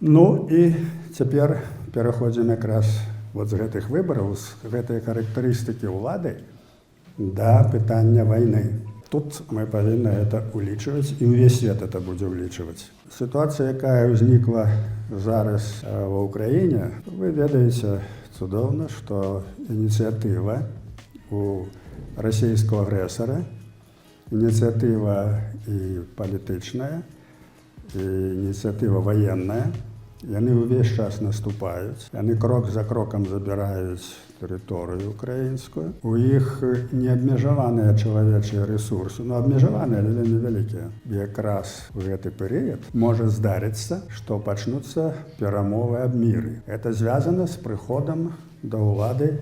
Ну і цяпер пераходзім якраз з гэтых выбараў, з гэтай характарыстыкі ўлады да пытання вайны. Тут мы павінны гэта ўлічваць, і ўвесь свет это будзе ўлічваць. Сітуацыя, якая ўзнікла зараз ва ўкраіне, вы ведаеце цудоўна, што ініцыятыва у расійскага агрэсара, ініцыятыва і палітычная, і ініцыятыва ваенная, яны ўвесь час наступаюць, яны крок за крокам забіраюць тэрыторыю украінскую. У іх неабмежаваныя чалавечыя рэсурсы, абмежаваныя, але невялікія. Якраз у гэты перыяд можа здарыцца, што пачнуцца перамовы аб міры. Это звязана з прыходам да ўлады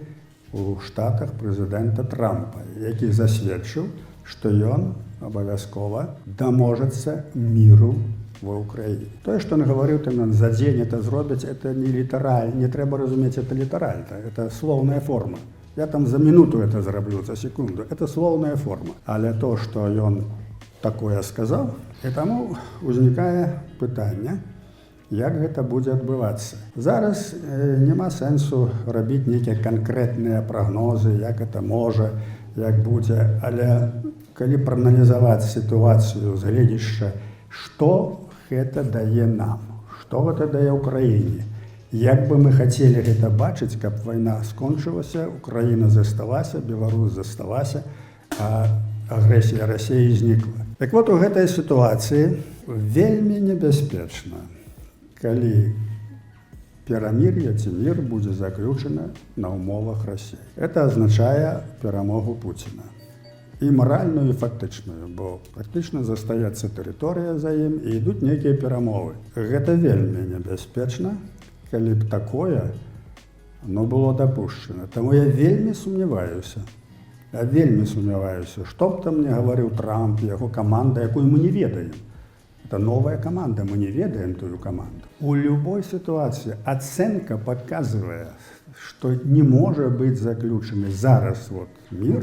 у Штатах прэзідэнта Трампа, які засведчыў, што ён абавязкова даможацца міру ва Украине. То, что он говорил, за день это зробить, это не литерально, не треба разуметь это литерально, это словная форма. Я там за минуту это зроблю, за секунду, это словная форма. Але то, что он такое сказал, и тому возникает питание, як гэта будзе адбывацца. Зараз няма сэнсу рабіць нейкія канкрэтныя прагнозы, як это можа, як будзе, але калі прааналізаваць сітуацыю з гледзяшча, што гэта дае нам, што гэта дае Украіне. Як бы мы хацелі гэта бачыць, каб вайна скончылася, Украіна засталася, Беларусь засталася, а агрэсія Расіі знікла. Так вот, у гэтай сітуацыі вельмі небяспечна, калі перамір'е ці мір будзе заключана на ўмовах Расіі. Это азначае перамогу Пуціна. І маральную, і фактычную, бо фактычна застаецца тэрыторыя за ім і ідуць нейкія перамовы. Гэта вельмі небяспечна, калі б такое было дапушчана. Таму я вельмі сумняваюся. Што б там не гаварыў Трамп, яго каманда, якую мы не ведаем. Это новая команда, мы не ведаем тую команду. У любой ситуации оценка показывает, что не может быть заключены зараз мир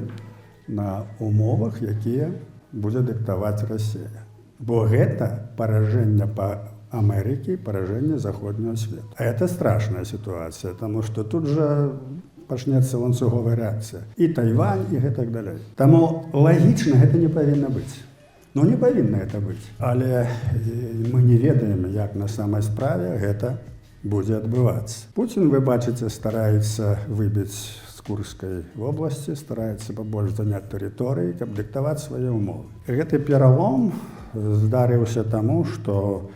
на умовах, якія будзе дыктаваць Расія. Бо гэта паражэнне па Амерыкі, паражэнне заходняго свету. А это страшная ситуация, потому что тут же пачнецца ланцуговая реакция. И Тайвань, и так далее. Таму лагічна гэта не павінна быць. Не павінна это быць. Але мы не ведаем, як на самай справе гэта будзе адбывацца. Пуцін, вы бачыце, стараецца выбіць з Курскай вобласці, стараецца пабольш заняць тэрыторыі, каб дыктаваць свае ўмовы. Гэты пералом здарыўся таму, што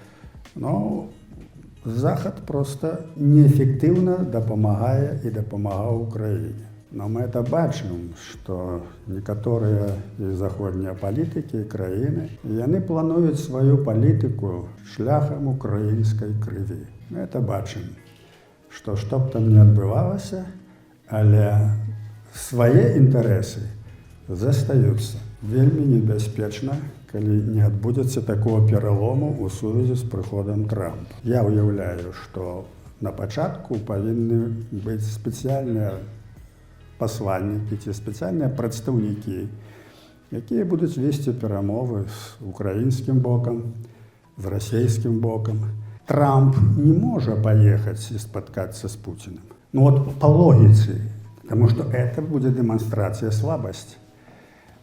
Захад проста неэфектыўна дапамагае і дапамагаў Украіне. Но мы это бачым, што некаторыя заходнія палітыкі і краіны, яны плануюць сваю палітыку шляхам украінскай крыві. Мы это бачым, што б там не адбывалася, але свае інтарэсы застаюцца. Вельмі небяспечна, калі не адбудзецца такого пералому ў сувязі з прыходам Трампа. Я ўяўляю, што на пачатку павінны быць спецыяльныя пасланнікі ці спецыяльныя прадстаўнікі, якія будуць весці перамовы з украінскім бокам, з расійскім бокам. Трамп не можа паехаць і спаткацца з Пуціным. По логіцы, таму што это будзе дэманстрацыя слабасці.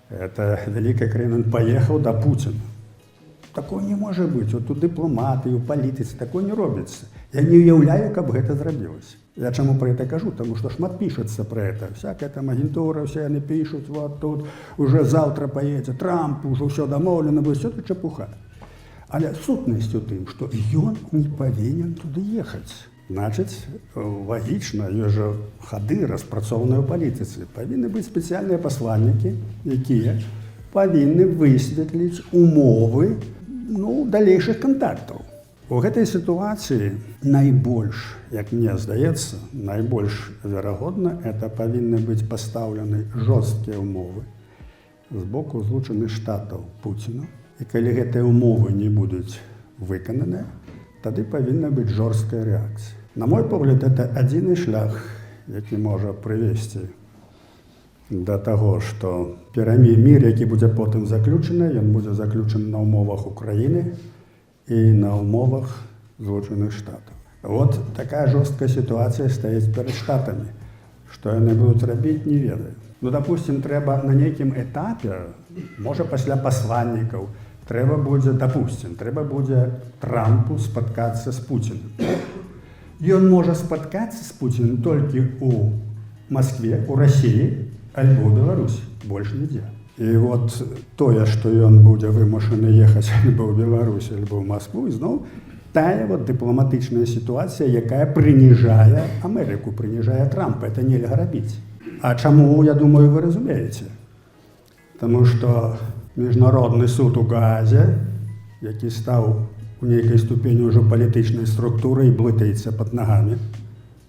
Это вялікая краіна, он паехаў да Пуціна. Такое не можа быць. У дыпламатыі, у палітыцы такое не робіцца. Я не ўяўляю, каб гэта зрабілася. Я чаму про это кажу? Тому что шмат пишется про это. Всякая там агентура, все они пишут, вот тут уже завтра поедет Трамп, уже все домовлено, все это чепуха. Але сутнасць у тым, што ён не павінен туды ехаць. Значыць, лагічна, ёсць жа хады распрацоўныя ў палітыцы. Павінны быць спецыяльныя пасланнікі, якія павінны высветліць умовы далейшых кантактаў. У гэтай сітуацыі найбольш, як мне здаецца, найбольш верагодна, это павінны быць пастаўлены жорсткія ўмовы з боку Злучаных Штатаў Пуціна. І калі гэтыя ўмовы не будуць выкананыя, тады павінна быць жорсткая рэакцыя. На мой погляд, это адзіны шлях, які можа прывесці да таго, што мір, які будзе потым заключаны, ён будзе заключаны на ўмовах Украіны і на ўмовах Злученых Штатаў. Вот такая жорсткая сітуацыя стаіць перад Штатамі. Што яны будуць рабіць, не ведаю. Ну, допустим, трэба на нейкім этапе, можа пасля пасланнікаў, трэба будзе Трампу спаткацца з Пуціным. Ён можа спаткацца з Пуціным толькі ў Маскве, у Расіі, альбо ў Беларусі, больш нідзе. І вот тое, што ён будзе вымушаны ехаць альбо ў Беларусі, альбо ў Маскву, зноў тая вот дыпламатычная сітуацыя, якая прыніжае Амерыку, прыніжае Трампа. Это нельга рабіць. А чаму, я думаю, вы разумееце? Таму што міжнародны суд у Гаазе, які стаў у нейкай ступені ўжо палітычнай структуры і блытаецца пад нагамі,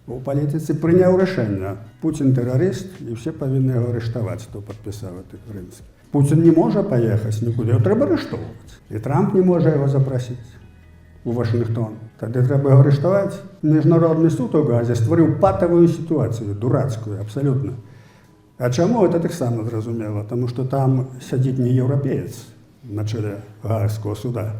у палітыцы прыняў рашэнне. Пуцін тэрарыст, і ўсе павінны яго арыштаваць, хто падпісаў гэты Рымскі. Пуцін не можа паехаць нікуды, яго трэба арыштоўваць. І Трамп не можа яго запрасіць у Вашынгтон. Тады трэба яго арыштаваць. Міжнародны суд у Гаазе стварыў патавую сітуацыю, дурацкую, абсалютна. А чаму? Это таксама зразумела, таму што там сядзіць не еўрапеец на чале Гаагскага суда,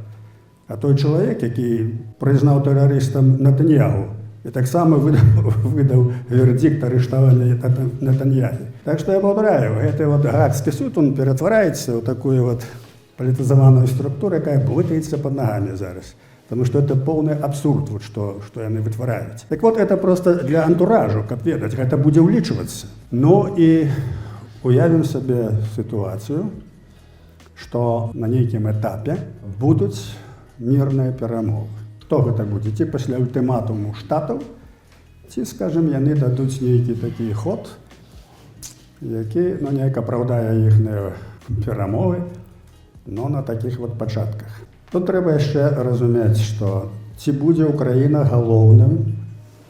а той чалавек, які прызнаў тэрарыстам Нетаньяху, і таксама выдаў вердикт арыштавання Нетаньяху. Так што я паўтараю, гэты вот Гаагскі суд, он ператвараецца ў такую вот палітызаваную структуру, якая блытаецца пад нагамі зараз. Потому что это полный абсурд, вот что яны вытвараюць. Так вот, это просто для антуражу, каб ведаць, гэта будзе ўлічвацца. Ну і уявім сабе сітуацыю, што на нейкім этапе будуць мірныя перамовы. Хто гэта будзе? Ці пасля ультыматуму Штатаў, ці, скажем, яны дадуць нейкі такі ход, які, ну, неяк апраўдае іхныя перамовы, но на такіх вот пачатках. Тут трэба яшчэ разумець, што ці будзе Украіна галоўным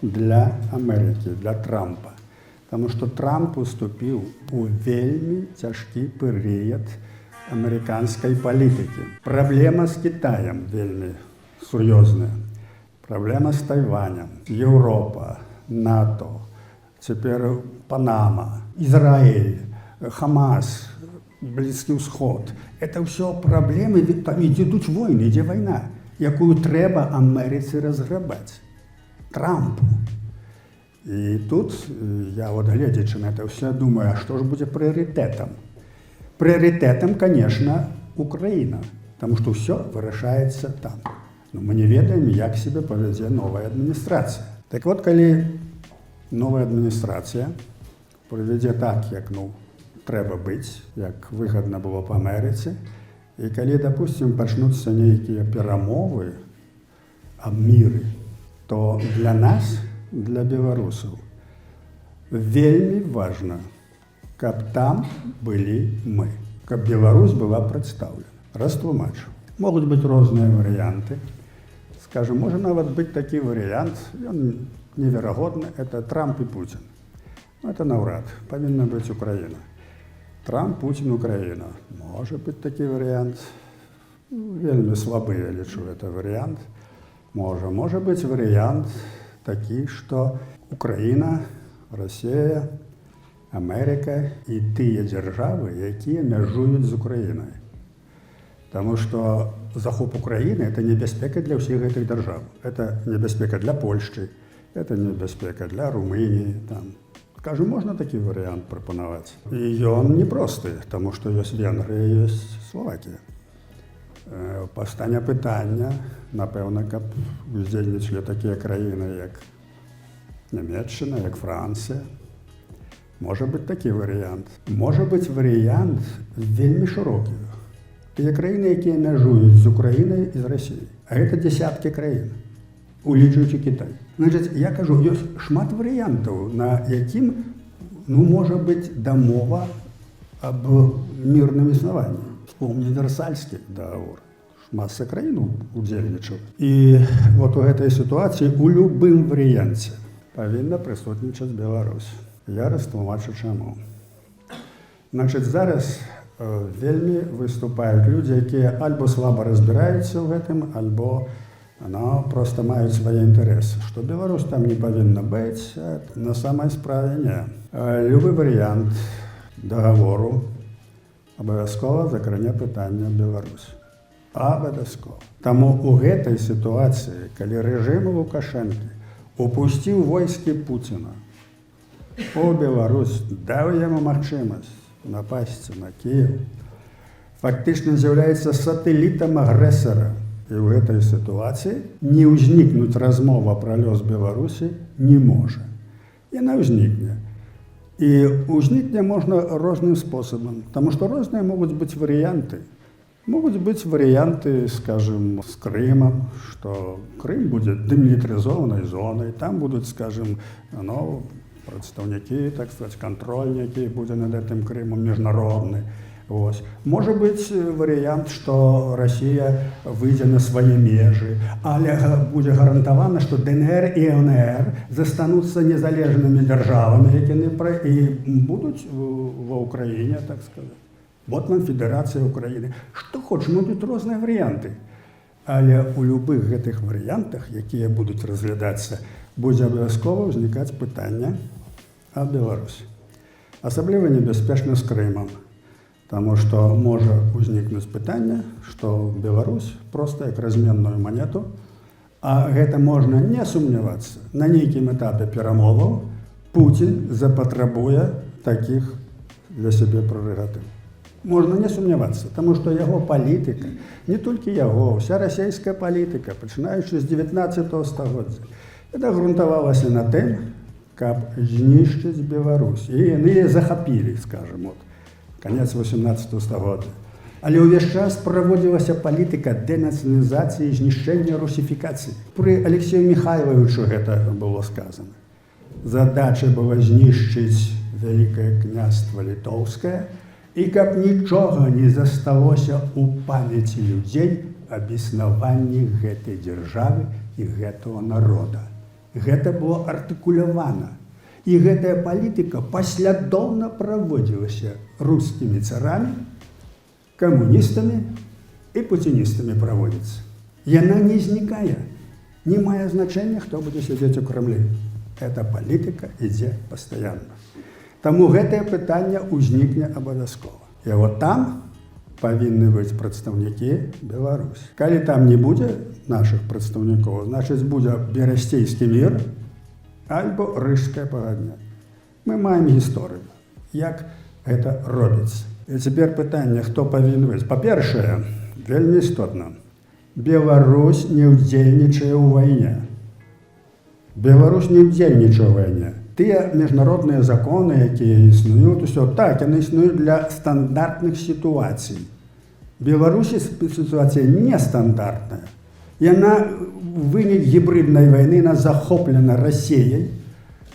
для Амерыкі, для Трампа. Таму што Трамп уступіў у вельмі цяжкі перыяд амерыканскай палітыкі. Праблема з Кітаем вельмі сур'ёзная. Праблема з Тайванем, Еўропа, НАТО, цяпер Панама, Ізраіль, Хамас, Блізкі ўсход. Это ўсё праблемы, там ідуць войны, ідзе вайна, якую трэба Амерыцы разграбаць. Трампу. І тут я, вот гледзячы на это ўсё, думаю, а што ж будзе прыярытэтам? Прыярытэтам, конечно, Украіна, таму што ўсё вырашаецца там. Но мы не ведаем, як себе павядзе новая адміністрацыя. Так вот, калі новая адміністрацыя правядзе так, як, трэба быць, як выгадна было па Амерыцы, і калі, допустим, пачнуцца нейкія перамовы аб міры, то для нас, для беларусаў, вельмі важна, каб там былі мы, каб Беларусь была прадстаўлена. Растлумачу. Могуць быць розныя варыянты. Скажем, можа нават быць такі варыянт, ён неверагодны, это Трамп і Пуцін. Это наўрад, павінна быць Украіна. Трамп, Пуцін, Украіна. Можа быць такі варыянт. Вельмі слабы, я лічу, это варыянт. Можа быць варыянт такі, што Украіна, Расія, Амерыка і тыя дзяржавы, якія мяжуюць з Украінай. Таму што захоп Украіны – это небяспека для ўсіх гэтых дзяржаў. Это небяспека для Польшчы, это небяспека для Румыніі. Скажем, можна такі варыянт прапанаваць. І ён непросты, таму што ёсць Венгрыя, ёсць Словакія. Паўстане пытання, напэўна, каб уздзейнічалі такія краіны, як Нямецчына, як Францыя. Можа быць такі варыянт. Можа быць варыянт вельмі шырокі. Тыя краіны, якія мяжуюць з Украінай і з Расіяй. А гэта дзясяткі краін, улічваючы Кітай. Значыць, я кажу, ёсць шмат варыянтаў, на якім, можа быць дамова аб мірным існаванні. Вспомни Версальскі договор. Маса краін удзельнічаў. І вот у гэтай сітуацыі у любым варыянце павінна прысутнічаць Беларусь. Я растлумачу чаму. Значыць, зараз вельмі выступаюць людзі, якія альбо слаба разбіраюцца ў гэтым, альбо просто маюць свае інтарэсы. Што Беларусь там не павінна быць, на самай справе не. Любы варыянт договору абавязкова закране пытання Беларусь. Абавязкова. Таму ў гэтай сітуацыі, калі рэжым Лукашэнкі упусціў войскі Пуціна у Беларусь, даў яму магчымасць напасці на Кіеў, фактычна з'яўляецца сатэлітам агрэсара. І ў гэтай сітуацыі не ўзнікнуць размова пра лёс Беларусі не можа. Яна ўзнікне. І ўзнікне можна розным спосабам, таму што розныя могуць быць варыянты. Могуць быць варыянты, скажем, з Крымам, што Крым будзе дэмілітарызованай зонай, там будуць, скажем, прадстаўнікі, так сказаць, кантроль, які будзе над гэтым Крымам міжнародны. Ось. Можа быць варыянт, што Расія выйдзе на свае межы, але будзе гарантавана, што ДНР і ЛНР застануцца незалежнымі дзяржавамі, якія і будуць ва ўкраіне, так сказаць. Вот вам Федэрацыя Украіны. Што хочаш, будуць розныя варыянты. Але ў любых гэтых варыянтах, якія будуць разглядацца, будзе абавязкова ўзнікаць пытанне аб Беларусі. Асабліва небяспечна з Крымам. Таму што можа ўзнікнуць пытанне, што Беларусь проста як разменную манету, а гэта можна не сумнявацца. На нейкім этапе перамоваў Пуцін запатрабуе такіх для сябе прэрагатыў. Можна не сумнявацца, таму што яго палітыка, не толькі яго, уся расійская палітыка, пачынаючы з 19 стагоддзя, гэта грунтавалася на тым, каб знішчыць Беларусь. І яны захапілі, скажем, канец 18 стагоддзя. Але ўвесь час праводзілася палітыка дэнацыяналізацыі і знішчэння русіфікацыі. Пры Алексею Михайловичу гэта было сказано. Задача была знішчыць Вялікае княства Літоўскае, і каб нічога не засталося ў памяці людзей аб існаванні гэтай дзяржавы і гэтага народа. Гэта было артыкулявана. І гэтая палітыка паслядоўна праводзілася рускімі царамі, камуністамі і пуціністамі праводзіцца. Яна не знікае, не мае значэння, хто будзе сядзець у Крамлі. Эта палітыка ідзе пастаянна. Таму гэтае пытанне ўзнікне абавязкова. І вот там павінны быць прадстаўнікі Беларусі. Калі там не будзе нашых прадстаўнікоў, значыць будзе берасцейскі мір альбо рыжская пагадня. Мы маем гісторыю, як гэта робіцца. І цяпер пытанне, хто павінен быць. Па-першае, вельмі істотна, Беларусь не ўдзельнічае ў вайне. Беларусь не ўдзельнічае ў вайне. Тыя міжнародныя законы, якія існуюць, усё так, яны існуюць для стандартных сітуацый. Беларусі сітуацыя нестандартная. Яна вынік гібриднай вайны, она захоплена Расіяй.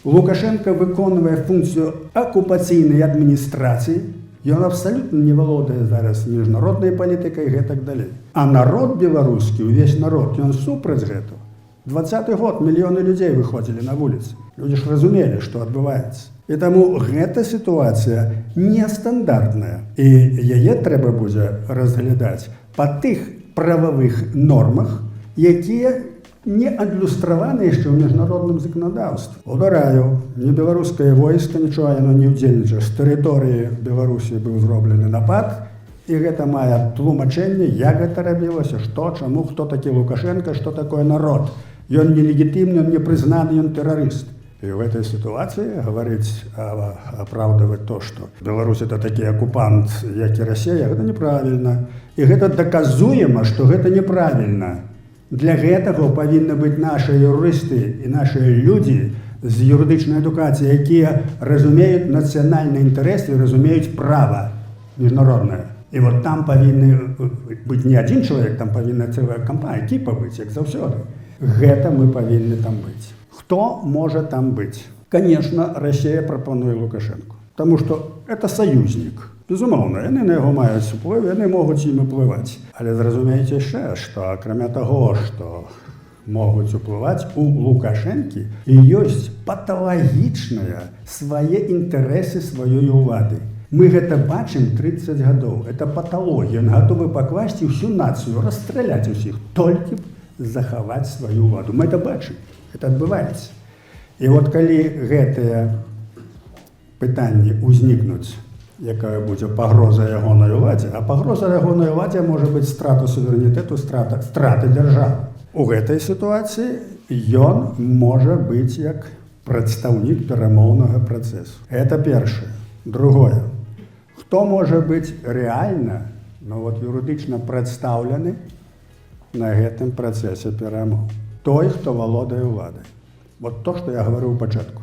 Лукашенко выконвае функцію акупацыйнай адміністрацыі. Ён абсалютна не валодае зараз міжнароднай палітыкай і гэтак далей. А народ беларускі, увесь народ, ён супраць гэтага. 20-й год мільёны людзей выходзілі на вуліцы. Людзі ж разумелі, што адбываецца. І таму гэта сітуацыя нестандартная. І яе трэба будзе разглядаць па тых прававых нормах, якія не адлюстраваны яшчэ ў міжнародным заканадаўстве. Удараю, не беларускае войска, нічога яно не ўдзельнічае. З тэрыторыі Беларусі быў зроблены напад, і гэта мае тлумачэнне, як гэта рабілася, што, чаму, хто такі Лукашенко, што такое народ. Ён нелегітымны, ён непрызнаны, ён тэрарыст. І ў гэтай сітуацыі гаварыць, апраўдаваць то, што Беларусь это такі акупант, як і Расія, гэта неправільна. І гэта даказуема, што гэта неправільна. Для гэтага павінны быць нашы юрысты і нашы людзі з юрыдычнай адукацыі, якія разумеюць нацыянальны інтарэс і разумеюць права міжнароднае. І вот там павінны быць не адзін чалавек, там павінна цэлая кампанія, экіпа быць, як заўсёды. Гэта мы павінны там быць. Хто можа там быць? Конечно, Расія прапануе Лукашенко. Таму што это саюзнік. Безумоўна, яны на яго маюць уплыў, яны могуць ім уплываць. Але зразумейце яшчэ, што акрамя таго, што могуць уплываць, у Лукашэнкі ёсць паталагічныя свае інтарэсы сваёй улады. Мы гэта бачым 30 гадоў. Это паталогія. Ён гатовы пакласці ўсю нацыю, расстраляць усіх, толькі захаваць сваю уладу. Мы это бачым. Это адбываецца. І вот калі гэтыя пытанні ўзнікнуць якая будзе пагроза ягонай уладзе, а пагроза ягонай уладзе можа быць страта суверэнітэту, страта дзяржавы. У гэтай сітуацыі ён можа быць як прадстаўнік перамоўнага працэсу. Это першае. Другое. Хто можа быць рэальна, юрыдычна прадстаўлены на гэтым працэсе перамоў? Той, хто валодае ўладай. Вот то, што я гаварыў у пачатку.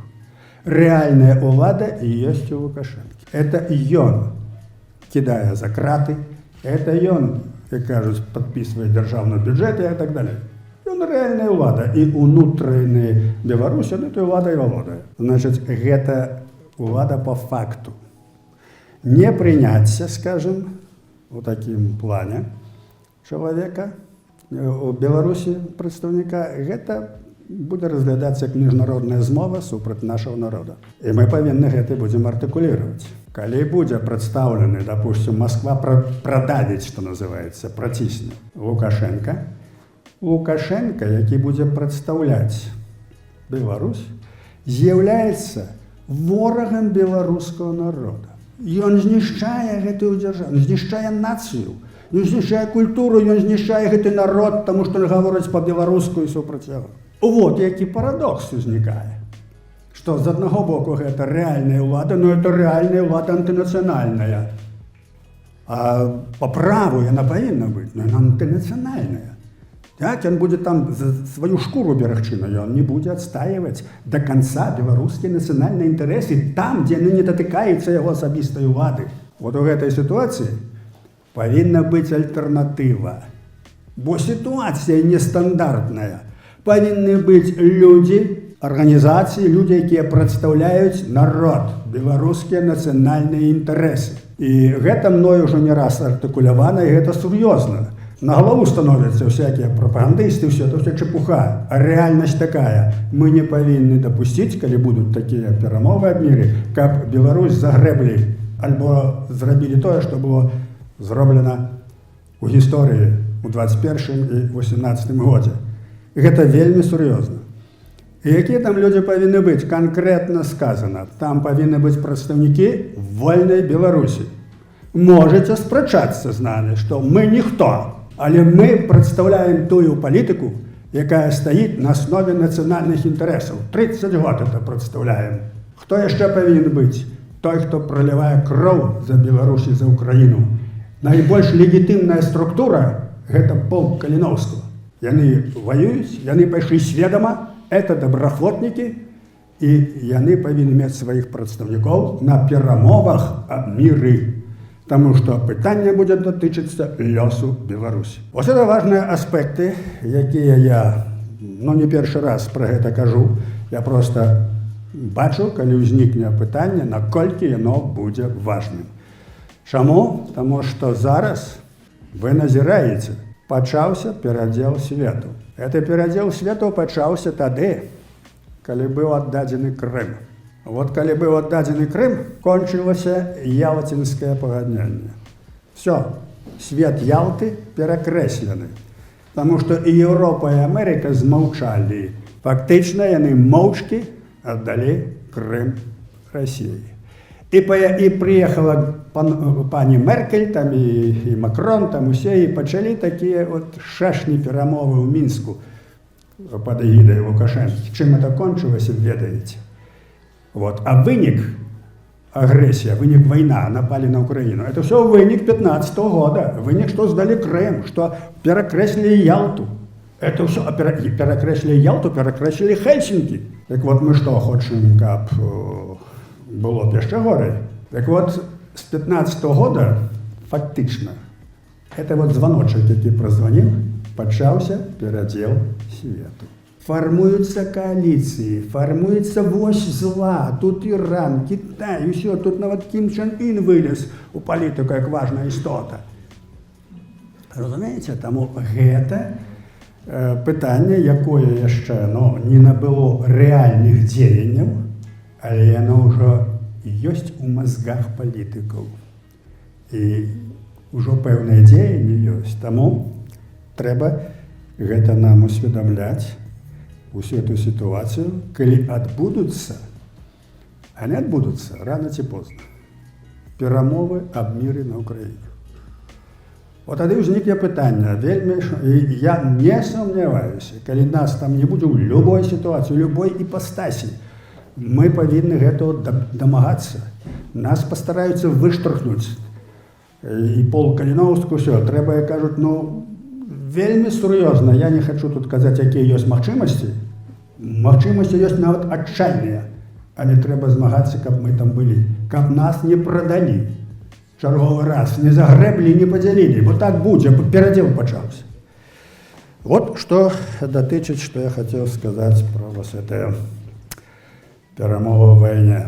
Рэальная ўлада ёсць у Лукашэнкі. Это ён кідае за краты, это ён, як кажуць, падпісвае дзяржаўны бюджэт і так далее. Ён рэальная ўлада, і ўнутраны Беларусі этой ўладай валодае. Значыць, гэта ўлада по факту. Не прыняцце, скажем, у такім плане чалавека у Беларусі прадстаўніка, гэта будзе разглядацца як міжнародная змова супраць нашага народа. І мы павінны гэта будзем артыкулировать. Калі будзе прадстаўлены, допустим, Москва продавіць, што называецца, працісне Лукашенко, які будзе прадстаўляць Беларусь, з'яўляецца ворагам беларускага народа. Ён знішчае гэтую дзяржаву, знішчае нацыю, ён знішчае культуру, ён знішчае гэты народ, таму што ён гаворыць па-беларуску і супраць яго. Вот які парадокс узнікае, што з аднаго боку гэта рэальная ўлада, но это рэальная ўлада антынацыянальная. А па праву яна павінна быць, но яна антынацыянальная. Так, ён будзе там сваю шкуру берагчы, но ён не будзе адстаиваць до конца беларускія нацыянальныя інтарэсы там, дзе яны не датыкаецца яго асабістай улады. Вот у гэтай сітуацыі павінна быць альтэрнатыва, бо сітуацыя нестандартная. Павінны быць людзі, арганізацыі, людзі, якія прадстаўляюць народ, беларускія нацыянальныя інтарэсы. І гэта мною ўжо не раз артыкулявана, і гэта сур'ёзна. На галаву становяцца всякія прапагандысты, все это все чепуха. А рэальнасць такая. Мы не павінны дапусціць, калі будуць такія перамовы аб міры, каб Беларусь загрэблі, альбо зрабілі тое, што было зроблена ў гісторыі ў 21 і 18 годзе. Гэта вельмі сур'ёзна. І якія там людзі павінны быць? Канкрэтна сказана. Там павінны быць прадстаўнікі вольнай Беларусі. Можаце спрачацца з намі, што мы ніхто, але мы прадстаўляем тую палітыку, якая стаіць на аснове нацыянальных інтарэсаў. 30 год это прадстаўляем. Хто яшчэ павінен быць? Той, хто пролівае кроў за Беларусь і за Украіну. Найбольш легітымная структура – гэта полк Каліноўскага. Яны воююць, яны пайшлі сведама, это добраахвотнікі, і яны павінны мець сваіх прадстаўнікоў на перамовах аб міры. Таму што пытанне будзе датычыцца лёсу Беларусі. Вось это важныя аспекты, якія я, не першы раз пра гэта кажу. Я проста бачу, калі ўзнікне пытанне, наколькі яно будзе важным. Чаму? Таму што зараз вы назіраеце, пачаўся перадзел свету. Гэты перадзел свету пачаўся тады, калі быў аддадзены Крым. Вот калі быў аддадзены Крым, кончылася Ялцінскае пагадненне. Все, свет Ялты перакрэслены. Таму што і Еўропа, і Амерыка змаўчалі. Фактычна яны моўчкі аддалі Крым Расіі. І прыехала пані Меркель, там і Макрон, там усе, і пачалі такія шашні перамовы ў Мінску пад эгідай Лукашэнкі. Чым это кончылася, ведаеце. А вынік агрэсія, вынік вайна, напалі на Украіну. Это все вынік 15-го года. Вынік, што здалі Крым, што перакрэслілі Ялту. Это все перакрэслілі Ялту, перакрэслілі Хельсінкі. Так вот, мы што хочам, каб было б яшчэ горай. Так вот, з 15-го года, фактычна, это вот званочак, які празваніў, пачаўся перадзел свету. Фармуюцца коаліцыі, фармуецца вось зла, тут Іран, Кітай, усё, тут нават Кім Чен Ін вылез у палітыку як важная істота. Разумееце, таму гэта пытанне, якое яшчэ не набыло рэальных дзеянняў, але яно ўжо ёсць у мазгах палітыкаў. І ўжо пэўныя дзеянні ёсць. Таму трэба гэта нам усведамляць усю эту сітуацыю, калі адбудуцца, а не адбудуцца рана ці позна. перамовы аб міры на Украіне. Вот тады ўзнікне пытанне, вельмі, і я не сумняваюся, калі нас там не будзе ў любой сітуацыі, у любой іпастасі, мы павінны гэтага дамагацца. Нас пастараюцца выштурхнуць. І Пол Каліноўску ўсё, трэба, кажуць, ну, вельмі сур'ёзна, я не хачу тут казаць, якія ёсць магчымасці. Магчымасці ёсць нават адчайныя, але трэба змагацца, каб мы там былі, каб нас не прадалі. Чарговы раз, не загрэблі, не падзялілі, бо так будзе, перадзел пачаўся. Вот што датычыць, што я хацеў сказаць пра вас гэтае перамову ў вайне.